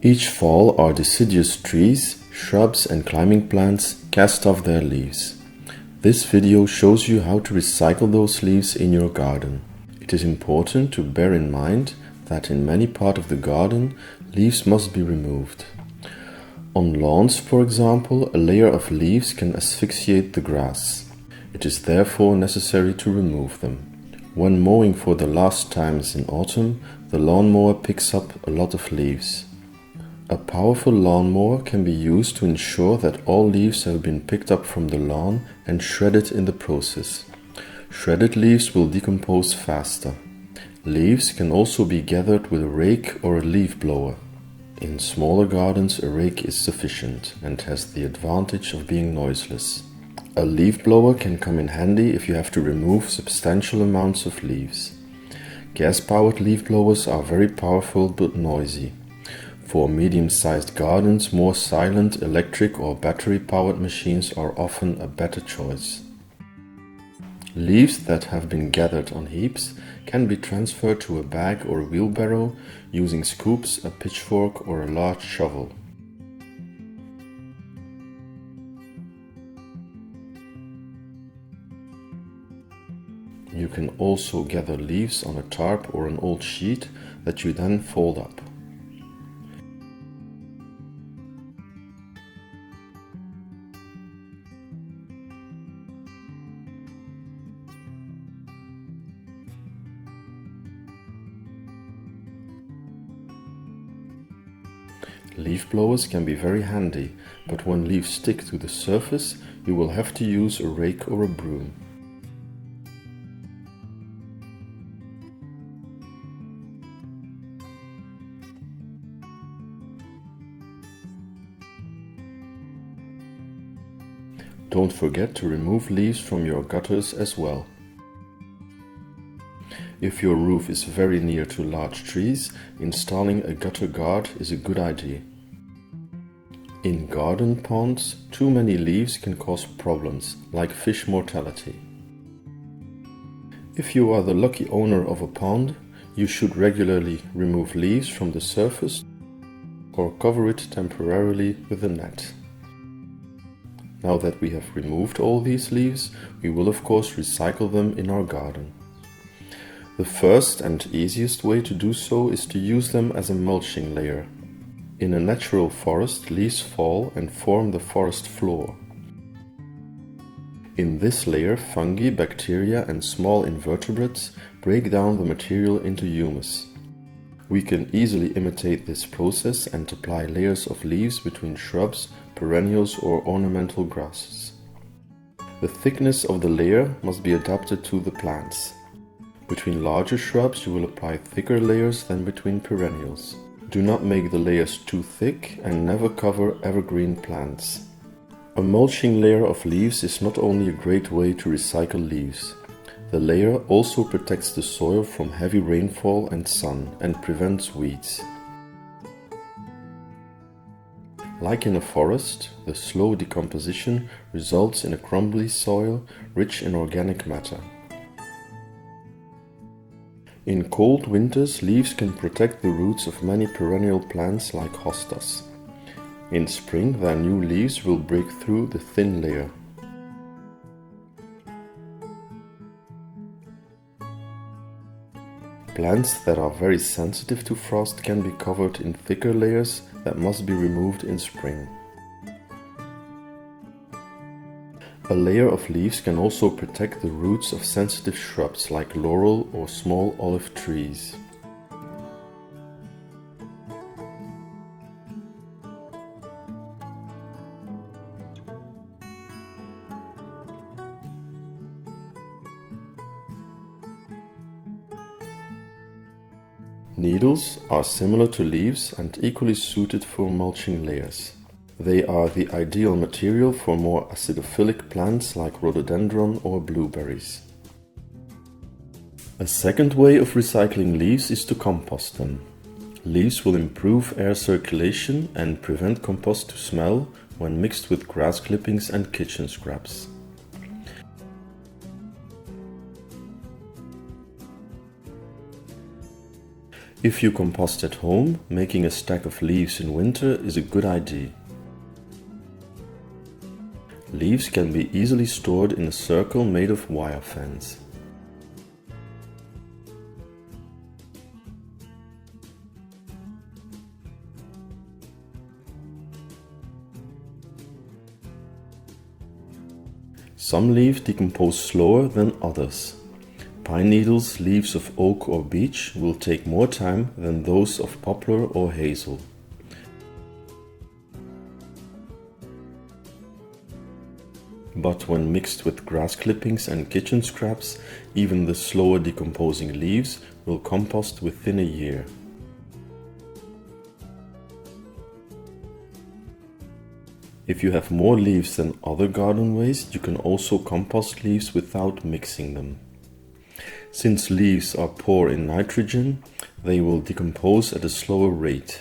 Each fall our deciduous trees, shrubs and climbing plants cast off their leaves. This video shows you how to recycle those leaves in your garden. It is important to bear in mind that in many parts of the garden, leaves must be removed. On lawns, for example, a layer of leaves can asphyxiate the grass. It is therefore necessary to remove them. When mowing for the last times in autumn, the lawnmower picks up a lot of leaves. A powerful lawnmower can be used to ensure that all leaves have been picked up from the lawn and shredded in the process. Shredded leaves will decompose faster. Leaves can also be gathered with a rake or a leaf blower. In smaller gardens, a rake is sufficient and has the advantage of being noiseless. A leaf blower can come in handy if you have to remove substantial amounts of leaves. Gas-powered leaf blowers are very powerful but noisy. For medium-sized gardens, more silent electric or battery-powered machines are often a better choice. Leaves that have been gathered on heaps can be transferred to a bag or a wheelbarrow using scoops, a pitchfork or a large shovel. You can also gather leaves on a tarp or an old sheet that you then fold up. Leaf blowers can be very handy, but when leaves stick to the surface, you will have to use a rake or a broom. Don't forget to remove leaves from your gutters as well. If your roof is very near to large trees, installing a gutter guard is a good idea. In garden ponds, too many leaves can cause problems, like fish mortality. If you are the lucky owner of a pond, you should regularly remove leaves from the surface or cover it temporarily with a net. Now that we have removed all these leaves, we will of course recycle them in our garden. The first and easiest way to do so is to use them as a mulching layer. In a natural forest, leaves fall and form the forest floor. In this layer, fungi, bacteria and small invertebrates break down the material into humus. We can easily imitate this process and apply layers of leaves between shrubs, perennials or ornamental grasses. The thickness of the layer must be adapted to the plants. Between larger shrubs you will apply thicker layers than between perennials. Do not make the layers too thick and never cover evergreen plants. A mulching layer of leaves is not only a great way to recycle leaves. The layer also protects the soil from heavy rainfall and sun and prevents weeds. Like in a forest, the slow decomposition results in a crumbly soil rich in organic matter. In cold winters, leaves can protect the roots of many perennial plants like hostas. In spring, their new leaves will break through the thin layer. Plants that are very sensitive to frost can be covered in thicker layers that must be removed in spring. A layer of leaves can also protect the roots of sensitive shrubs like laurel or small olive trees. Needles are similar to leaves and equally suited for mulching layers. They are the ideal material for more acidophilic plants like rhododendron or blueberries. A second way of recycling leaves is to compost them. Leaves will improve air circulation and prevent compost to smell when mixed with grass clippings and kitchen scraps. If you compost at home, making a stack of leaves in winter is a good idea. Leaves can be easily stored in a circle made of wire fence. Some leaves decompose slower than others. Pine needles, leaves of oak or beech will take more time than those of poplar or hazel. But when mixed with grass clippings and kitchen scraps, even the slower decomposing leaves will compost within a year. If you have more leaves than other garden waste, you can also compost leaves without mixing them. Since leaves are poor in nitrogen, they will decompose at a slower rate.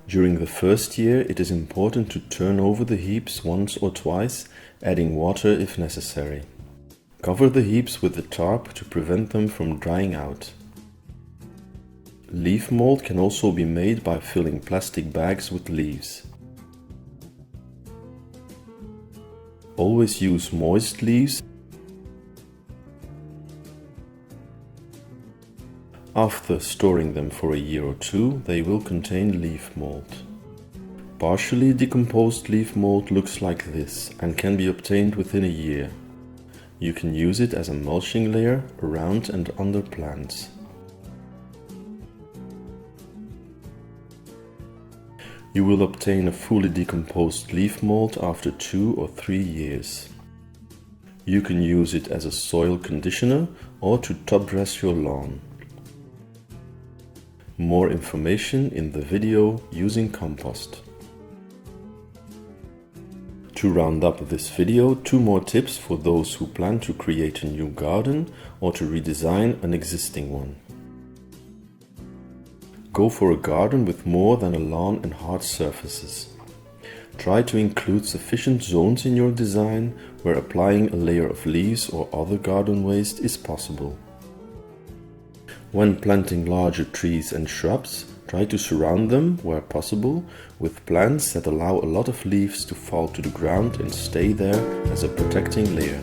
During the first year, it is important to turn over the heaps once or twice, adding water if necessary. Cover the heaps with a tarp to prevent them from drying out. Leaf mold can also be made by filling plastic bags with leaves. Always use moist leaves. After storing them for a year or two, they will contain leaf mold. Partially decomposed leaf mold looks like this and can be obtained within a year. You can use it as a mulching layer around and under plants. You will obtain a fully decomposed leaf mold after 2 or 3 years. You can use it as a soil conditioner or to top dress your lawn. More information in the video using compost. To round up this video, 2 more tips for those who plan to create a new garden or to redesign an existing one. Go for a garden with more than a lawn and hard surfaces. Try to include sufficient zones in your design where applying a layer of leaves or other garden waste is possible. When planting larger trees and shrubs, try to surround them, where possible, with plants that allow a lot of leaves to fall to the ground and stay there as a protecting layer.